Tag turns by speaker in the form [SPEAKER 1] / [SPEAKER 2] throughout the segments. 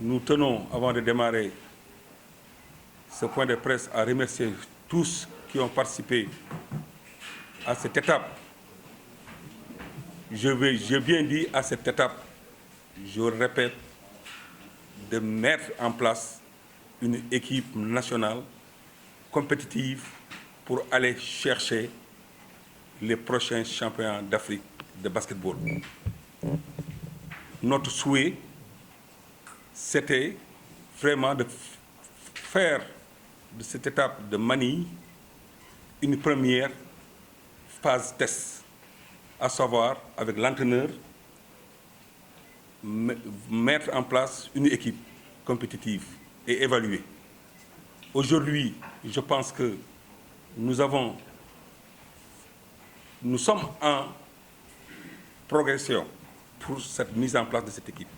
[SPEAKER 1] Nous tenons, avant de démarrer ce point de presse, à remercier tous qui ont participé à cette étape. J'ai bien dit à cette étape, je répète, de mettre en place une équipe nationale compétitive pour aller chercher les prochains championnats d'Afrique de basketball. Notre souhait, c'était vraiment de faire de cette étape de Manille une première phase test, à savoir avec l'entraîneur, mettre en place une équipe compétitive et évaluer. Aujourd'hui, je pense que nous sommes en progression pour cette mise en place de cette équipe.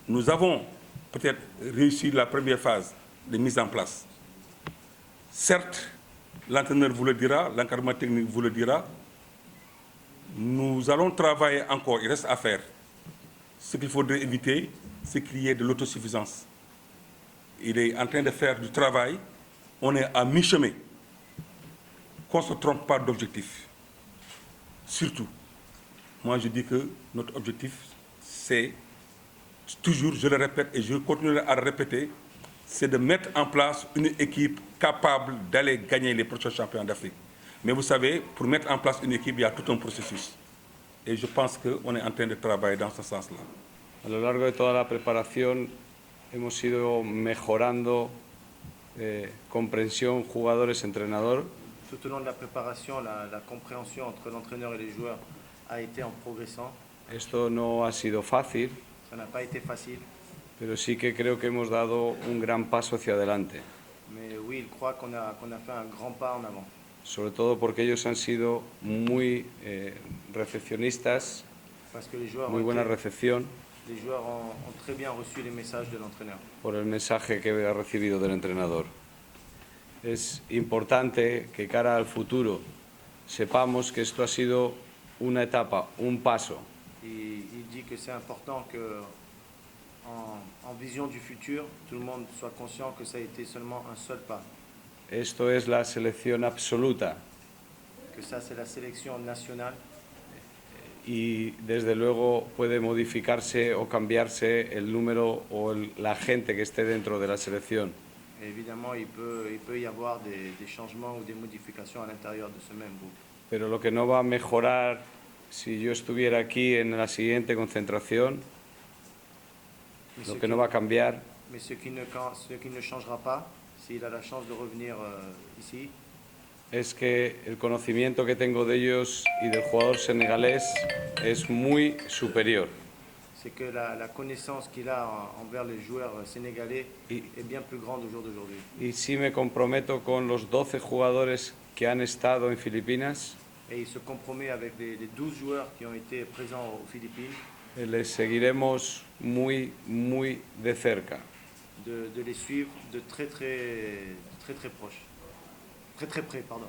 [SPEAKER 1] Nous avons peut-être réussi la première phase de mise en place. Certes, l'entraîneur vous le dira, l'encadrement technique vous le dira. Nous allons travailler encore, il reste à faire. Ce qu'il faudrait éviter, c'est qu'il y ait de l'autosuffisance. Il est en train de faire du travail, on est à mi-chemin. Qu'on ne se trompe pas d'objectif. Surtout, moi je dis que notre objectif, c'est toujours, je le répète et je continuerai à le répéter, c'est de mettre en place une équipe capable d'aller gagner les prochains championnats d'Afrique. Mais vous savez, pour mettre en place une équipe, il y a tout un processus. Et je pense qu'on est en train de travailler dans ce sens-là.
[SPEAKER 2] A lo largo de toda la preparación hemos ido mejorando comprensión jugadores-entrenador.
[SPEAKER 3] Tout au long de la préparation, la compréhension entre l'entraîneur et les joueurs a été en progressant.
[SPEAKER 2] Esto no ha sido fácil,
[SPEAKER 3] Ça n'a pas été facile,
[SPEAKER 2] pero sí que creo que hemos dado un gran paso hacia adelante.
[SPEAKER 3] mais oui, il croit qu'on a fait un grand pas en avant.
[SPEAKER 2] Sobre todo porque ellos han sido muy recepcionistas,
[SPEAKER 3] Parce que les joueurs,
[SPEAKER 2] muy buena recepción
[SPEAKER 3] ont très bien reçu les messages de l'entraîneur.
[SPEAKER 2] por el mensaje que ha recibido del entrenador. Es importante que cara al futuro sepamos que esto ha sido una etapa, un paso.
[SPEAKER 3] Il dit que c'est important que, en vision du futur, tout le monde soit conscient que ça a été seulement un seul pas.
[SPEAKER 2] Esto es la selección absoluta
[SPEAKER 3] Que ça, c'est la sélection nationale.
[SPEAKER 2] y desde luego puede modificarse o cambiarse el número o la gente que esté dentro de la selección.
[SPEAKER 3] Et évidemment, il peut y avoir des changements ou des modifications à l'intérieur de ce même groupe.
[SPEAKER 2] Pero lo que no va a mejorar si yo estuviera aquí en la siguiente concentración, lo que no va a cambiar
[SPEAKER 3] Mais ce qui ne changera pas, s'il a la chance de revenir ici,
[SPEAKER 2] es que el conocimiento que tengo de ellos y del jugador senegalés es muy superior.
[SPEAKER 3] c'est que la connaissance qu'il a envers les joueurs sénégalais est bien plus grande au jour d'aujourd'hui.
[SPEAKER 2] Y sí me comprometo con los 12 jugadores que han estado en Filipinas,
[SPEAKER 3] Et il se compromet avec les 12 joueurs qui ont été présents aux Philippines
[SPEAKER 2] les seguiremos muy, muy de cerca.
[SPEAKER 3] de les suivre de très proche. Très près, pardon.